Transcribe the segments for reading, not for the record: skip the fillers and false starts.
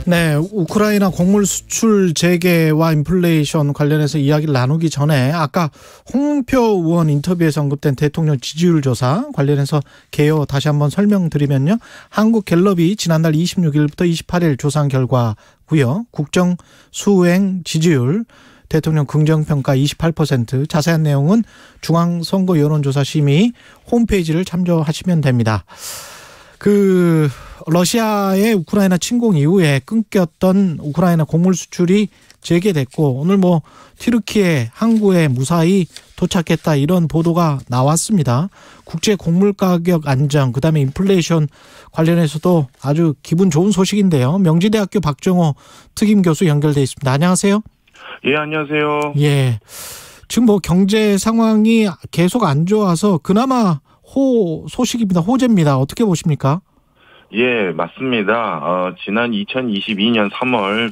네, 우크라이나 곡물 수출 재개와 인플레이션 관련해서 이야기를 나누기 전에 아까 홍표 의원 인터뷰에서 언급된 대통령 지지율 조사 관련해서 개요 다시 한번 설명드리면요. 한국갤럽이 지난달 26일부터 28일 조사한 결과고요. 국정 수행 지지율 대통령 긍정평가 28%, 자세한 내용은 중앙선거 여론조사 심의 홈페이지를 참조하시면 됩니다. 러시아의 우크라이나 침공 이후에 끊겼던 우크라이나 곡물 수출이 재개됐고, 오늘 튀르키예 항구에 무사히 도착했다, 이런 보도가 나왔습니다. 국제 곡물 가격 안정, 그다음에 인플레이션 관련해서도 아주 기분 좋은 소식인데요. 명지대학교 박정호 특임 교수 연결돼 있습니다. 안녕하세요. 예, 안녕하세요. 예. 지금 경제 상황이 계속 안 좋아서 그나마 소식입니다. 호재입니다. 어떻게 보십니까? 예, 맞습니다. 지난 2022년 3월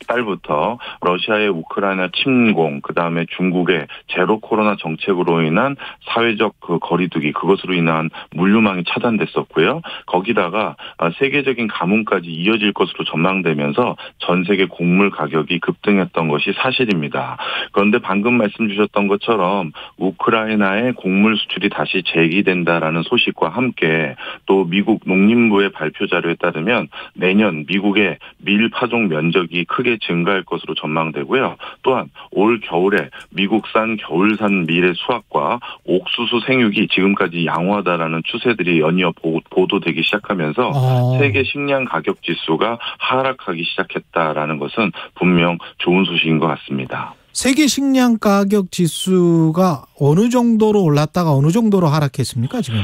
달부터 러시아의 우크라이나 침공, 그 다음에 중국의 제로 코로나 정책으로 인한 사회적 거리두기, 그것으로 인한 물류망이 차단됐었고요. 거기다가 세계적인 가뭄까지 이어질 것으로 전망되면서 전 세계 곡물 가격이 급등했던 것이 사실입니다. 그런데 방금 말씀 주셨던 것처럼 우크라이나의 곡물 수출이 다시 재개된다라는 소식과 함께 또 미국 농림부의 발표 자료에 따르면 내년 미국의 밀 파종 면적이 크게 증가할 것으로 전망되고요. 또한 올 겨울에 미국산 겨울산 밀의 수확과 옥수수 생육이 지금까지 양호하다라는 추세들이 연이어 보도되기 시작하면서 세계 식량 가격 지수가 하락하기 시작했다라는 것은 분명 좋은 소식인 것 같습니다. 세계 식량 가격 지수가 어느 정도로 올랐다가 어느 정도로 하락했습니까, 지금?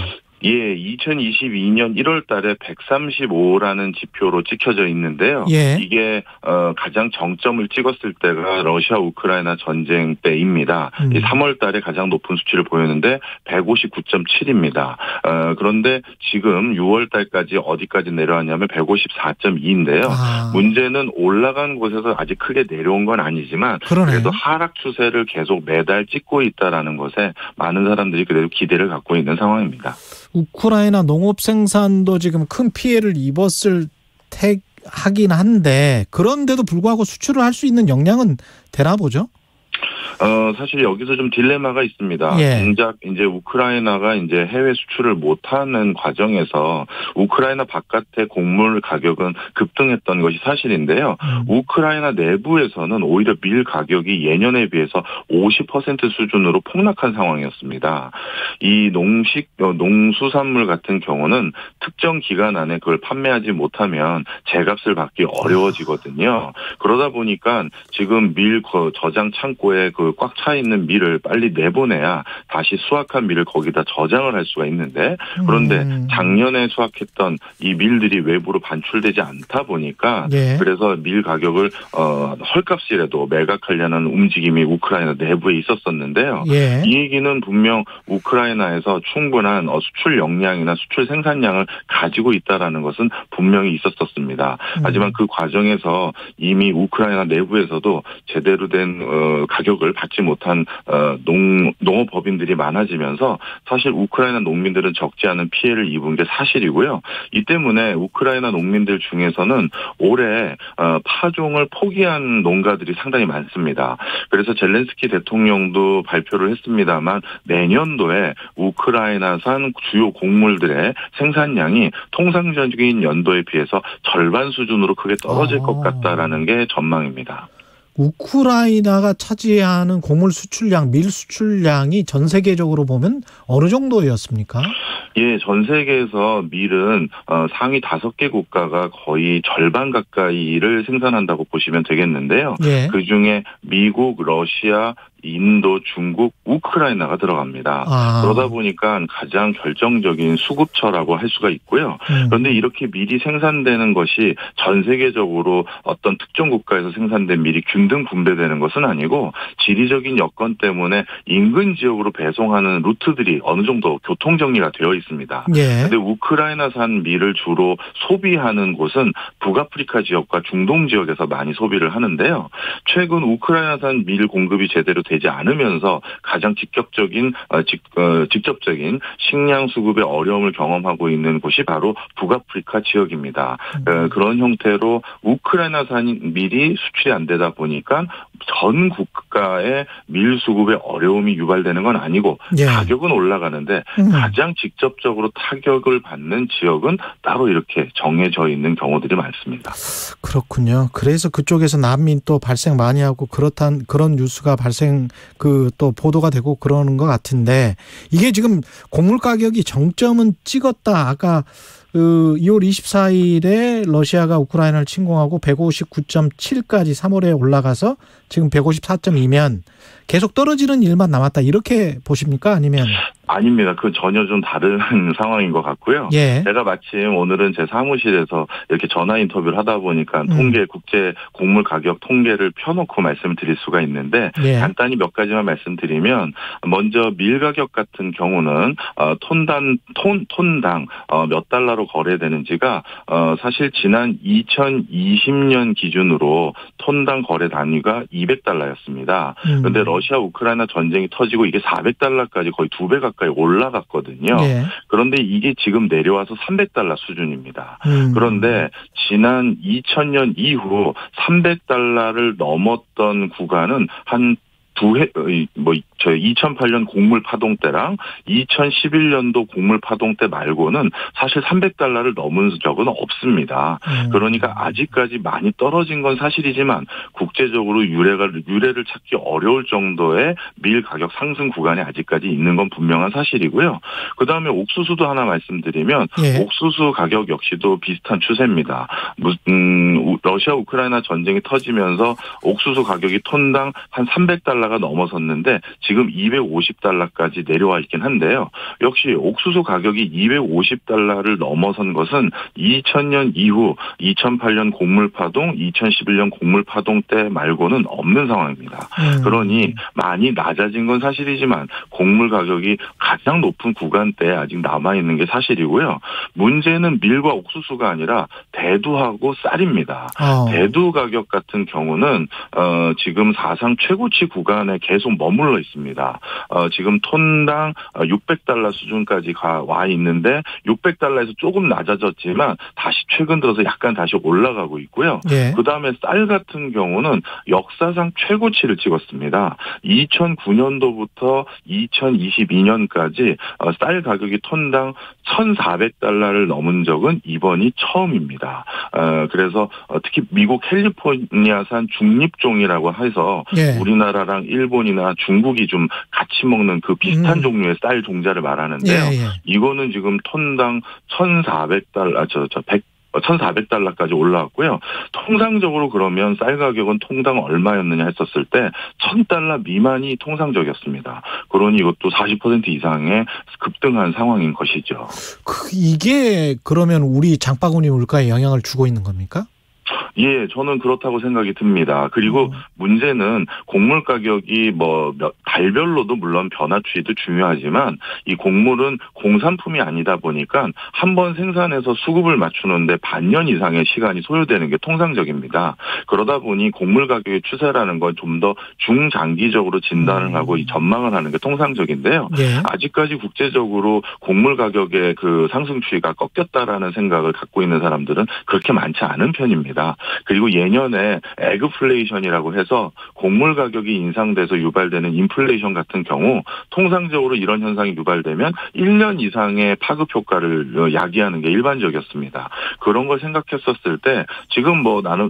예, 2022년 1월 달에 135라는 지표로 찍혀져 있는데요. 예. 이게 가장 정점을 찍었을 때가 러시아 우크라이나 전쟁 때입니다. 3월 달에 가장 높은 수치를 보였는데 159.7입니다. 그런데 지금 6월 달까지 어디까지 내려왔냐면 154.2인데요. 문제는 올라간 곳에서 아직 크게 내려온 건 아니지만 그래도 하락 추세를 계속 매달 찍고 있다라는 것에 많은 사람들이 그래도 기대를 갖고 있는 상황입니다. 우크라이나 농업 생산도 지금 큰 피해를 하긴 한데, 그런데도 불구하고 수출을 할 수 있는 역량은 되나 보죠? 사실 여기서 좀 딜레마가 있습니다. 예. 정작 이제 우크라이나가 이제 해외 수출을 못하는 과정에서 우크라이나 바깥의 곡물 가격은 급등했던 것이 사실인데요. 우크라이나 내부에서는 오히려 밀 가격이 예년에 비해서 50% 수준으로 폭락한 상황이었습니다. 이 농수산물 같은 경우는 특정 기간 안에 그걸 판매하지 못하면 제값을 받기 어려워지거든요. 그러다 보니까 지금 밀 저장 창고에 꽉 차 있는 밀을 빨리 내보내야 다시 수확한 밀을 거기다 저장을 할 수가 있는데, 그런데 작년에 수확했던 이 밀들이 외부로 반출되지 않다 보니까 그래서 밀 가격을 헐값이라도 매각하려는 움직임이 우크라이나 내부에 있었었는데요. 이 얘기는 분명 우크라이나에서 충분한 수출 역량이나 수출 생산량을 가지고 있다라는 것은 분명히 있었었습니다. 하지만 그 과정에서 이미 우크라이나 내부에서도 제대로 된 가격을 받지 못한 농업법인들이 많아지면서 사실 우크라이나 농민들은 적지 않은 피해를 입은 게 사실이고요. 이 때문에 우크라이나 농민들 중에서는 올해 파종을 포기한 농가들이 상당히 많습니다. 그래서 젤렌스키 대통령도 발표를 했습니다만 내년도에 우크라이나산 주요 곡물들의 생산량이 통상적인 연도에 비해서 절반 수준으로 크게 떨어질 것 같다라는 게 전망입니다. 우크라이나가 차지하는 곡물 수출량, 밀 수출량이 전 세계적으로 보면 어느 정도였습니까? 예, 전 세계에서 밀은 상위 5개 국가가 거의 절반 가까이를 생산한다고 보시면 되겠는데요. 그중에 미국, 러시아, 인도, 중국, 우크라이나가 들어갑니다. 그러다 보니까 가장 결정적인 수급처라고 할 수가 있고요. 그런데 이렇게 밀이 생산되는 것이 전 세계적으로 어떤 특정 국가에서 생산된 밀이 균등 분배되는 것은 아니고 지리적인 여건 때문에 인근 지역으로 배송하는 루트들이 어느 정도 교통 정리가 되어 있습니다. 그런데 우크라이나산 밀을 주로 소비하는 곳은 북아프리카 지역과 중동 지역에서 많이 소비를 하는데요. 최근 우크라이나산 밀 공급이 제대로 돼 되지 않으면서 가장 직접적인 식량 수급의 어려움을 경험하고 있는 곳이 바로 북아프리카 지역입니다. 그런 형태로 우크라이나산 밀이 수출이 안 되다 보니까 전 국가의 밀 수급에 어려움이 유발되는 건 아니고 예. 가격은 올라가는데 가장 직접적으로 타격을 받는 지역은 따로 이렇게 정해져 있는 경우들이 많습니다. 그렇군요. 그래서 그쪽에서 난민 또 발생 많이 하고 그런 뉴스가 또 보도가 되고 그러는 것 같은데 이게 지금 곡물 가격이 정점은 찍었다. 아까 2월 24일에 러시아가 우크라이나를 침공하고 159.7까지 3월에 올라가서 지금 154.2면 계속 떨어지는 일만 남았다. 이렇게 보십니까? 아니면? 아닙니다. 그 전혀 좀 다른 상황인 것 같고요. 예. 제가 마침 오늘은 제 사무실에서 이렇게 전화 인터뷰를 하다 보니까 국제 곡물 가격 통계를 펴놓고 말씀을 드릴 수가 있는데 예. 간단히 몇 가지만 말씀드리면 먼저 밀 가격 같은 경우는 톤당 몇 달러로 거래되는지가 사실 지난 2020년 기준으로 톤당 거래 단위가 200달러였습니다. 그런데 러시아 우크라이나 전쟁이 터지고 이게 400달러까지 거의 2배 가까이 올라갔거든요. 예. 그런데 이게 지금 내려와서 300달러 수준입니다. 그런데 지난 2000년 이후 300달러를 넘었던 구간은 한 2008년 곡물 파동 때랑 2011년도 곡물 파동 때 말고는 사실 300달러를 넘은 적은 없습니다. 그러니까 아직까지 많이 떨어진 건 사실이지만 국제적으로 유례를 찾기 어려울 정도의 밀 가격 상승 구간이 아직까지 있는 건 분명한 사실이고요. 그다음에 옥수수도 하나 말씀드리면 예. 옥수수 가격 역시도 비슷한 추세입니다. 러시아 우크라이나 전쟁이 터지면서 옥수수 가격이 톤당 한 300달러가 넘어섰는데 지금 250달러까지 내려와 있긴 한데요. 역시 옥수수 가격이 250달러를 넘어선 것은 2000년 이후 2008년 곡물 파동, 2011년 곡물 파동 때 말고는 없는 상황입니다. 그러니 많이 낮아진 건 사실이지만 곡물 가격이 가장 높은 구간대에 아직 남아있는 게 사실이고요. 문제는 밀과 옥수수가 아니라 대두하고 쌀입니다. 대두 가격 같은 경우는 지금 사상 최고치 구간에 계속 머물러 있습니다. 지금 톤당 600달러 수준까지 와 있는데 600달러에서 조금 낮아졌지만 다시 최근 들어서 약간 다시 올라가고 있고요. 예. 그다음에 쌀 같은 경우는 역사상 최고치를 찍었습니다. 2009년도부터 2022년까지 쌀 가격이 톤당 1,400달러를 넘은 적은 이번이 처음입니다. 그래서 특히 미국 캘리포니아산 중립종이라고 해서 예. 우리나라랑 일본이나 중국이 좀 같이 먹는 그 비슷한 종류의 쌀 종자를 말하는데요. 예. 이거는 지금 톤당 1,400달러, 1,400달러까지 올라왔고요. 통상적으로 그러면 쌀 가격은 통당 얼마였느냐 했었을 때 1,000달러 미만이 통상적이었습니다. 그러니 이것도 40% 이상의 급등한 상황인 것이죠. 이게 그러면 우리 장바구니 물가에 영향을 주고 있는 겁니까? 예, 저는 그렇다고 생각이 듭니다. 그리고 문제는 곡물 가격이 달별로도 물론 변화 추이도 중요하지만 이 곡물은 공산품이 아니다 보니까 한번 생산해서 수급을 맞추는데 반년 이상의 시간이 소요되는 게 통상적입니다. 그러다 보니 곡물 가격의 추세라는 건 좀 더 중장기적으로 진단을 하고 이 전망을 하는 게 통상적인데요. 예. 아직까지 국제적으로 곡물 가격의 그 상승 추이가 꺾였다라는 생각을 갖고 있는 사람들은 그렇게 많지 않은 편입니다. 그리고 예년에 에그플레이션이라고 해서 곡물 가격이 인상돼서 유발되는 인플레이션 같은 경우 통상적으로 이런 현상이 유발되면 1년 이상의 파급 효과를 야기하는 게 일반적이었습니다. 그런 걸 생각했었을 때 지금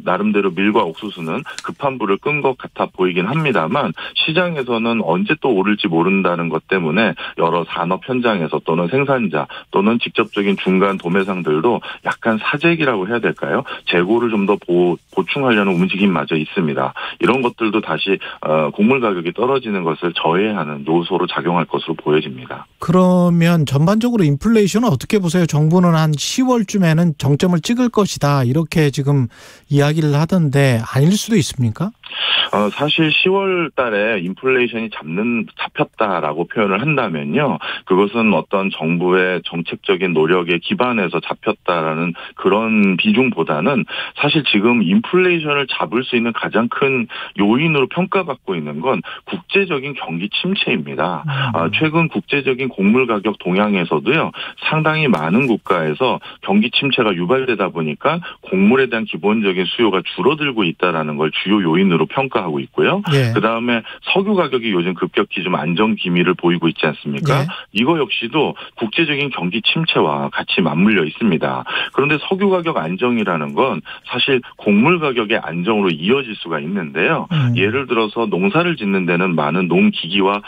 나름대로 밀과 옥수수는 급한 불을 끈 것 같아 보이긴 합니다만 시장에서는 언제 또 오를지 모른다는 것 때문에 여러 산업 현장에서 또는 생산자 또는 직접적인 중간 도매상들도 약간 사재기라고 해야 될까요? 재고를 좀 더 보충하려는 움직임마저 있습니다. 이런 것들도 다시 곡물 가격이 떨어지는 것을 저해하는 요소로 작용할 것으로 보여집니다. 그러면 전반적으로 인플레이션은 어떻게 보세요? 정부는 한 10월쯤에는 정점을 찍을 것이다. 이렇게 지금 이야기를 하던데 아닐 수도 있습니까? 사실 10월 달에 인플레이션이 잡혔다라고 표현을 한다면요. 그것은 어떤 정부의 정책적인 노력에 기반해서 잡혔다라는 그런 비중보다는 사실 지금 인플레이션을 잡을 수 있는 가장 큰 요인으로 평가받고 있는 건 국제적인 경기 침체입니다. 최근 국제적인 곡물 가격 동향에서도요. 상당히 많은 국가에서 경기 침체가 유발되다 보니까 곡물에 대한 기본적인 수요가 줄어들고 있다라는 걸 주요 요인으로 평가하고 있고요. 예. 그다음에 석유 가격이 요즘 급격히 좀 안정 기미를 보이고 있지 않습니까? 예. 이거 역시도 국제적인 경기 침체와 같이 맞물려 있습니다. 그런데 석유 가격 안정이라는 건 사실 곡물 가격의 안정으로 이어질 수가 있는데요. 예를 들어서 농사를 짓는 데는 많은 농기기와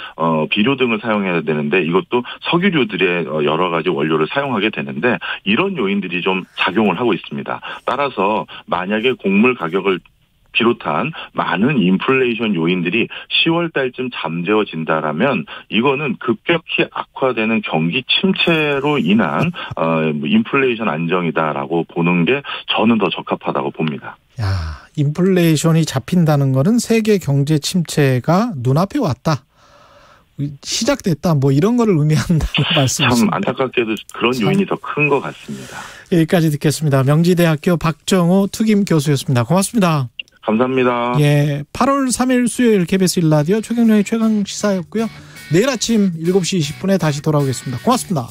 비료 등을 사용해야 되는데 이것도 석유류들의 여러 가지 원료를 사용하게 되는데 이런 요인들이 좀 작용을 하고 있습니다. 따라서 만약에 곡물 가격을 비롯한 많은 인플레이션 요인들이 10월 달쯤 잠재워진다라면 이거는 급격히 악화되는 경기 침체로 인한 인플레이션 안정이다라고 보는 게 저는 더 적합하다고 봅니다. 야, 인플레이션이 잡힌다는 거는 세계 경제 침체가 눈앞에 왔다. 시작됐다. 뭐 이런 거를 의미한다는 말씀이십니다. 참 안타깝게도 그런 요인이 더 큰 것 같습니다. 여기까지 듣겠습니다. 명지대학교 박정호 특임 교수였습니다. 고맙습니다. 감사합니다. 예, 8월 3일 수요일 KBS 1라디오 최경영의 최강시사였고요. 내일 아침 7시 20분에 다시 돌아오겠습니다. 고맙습니다.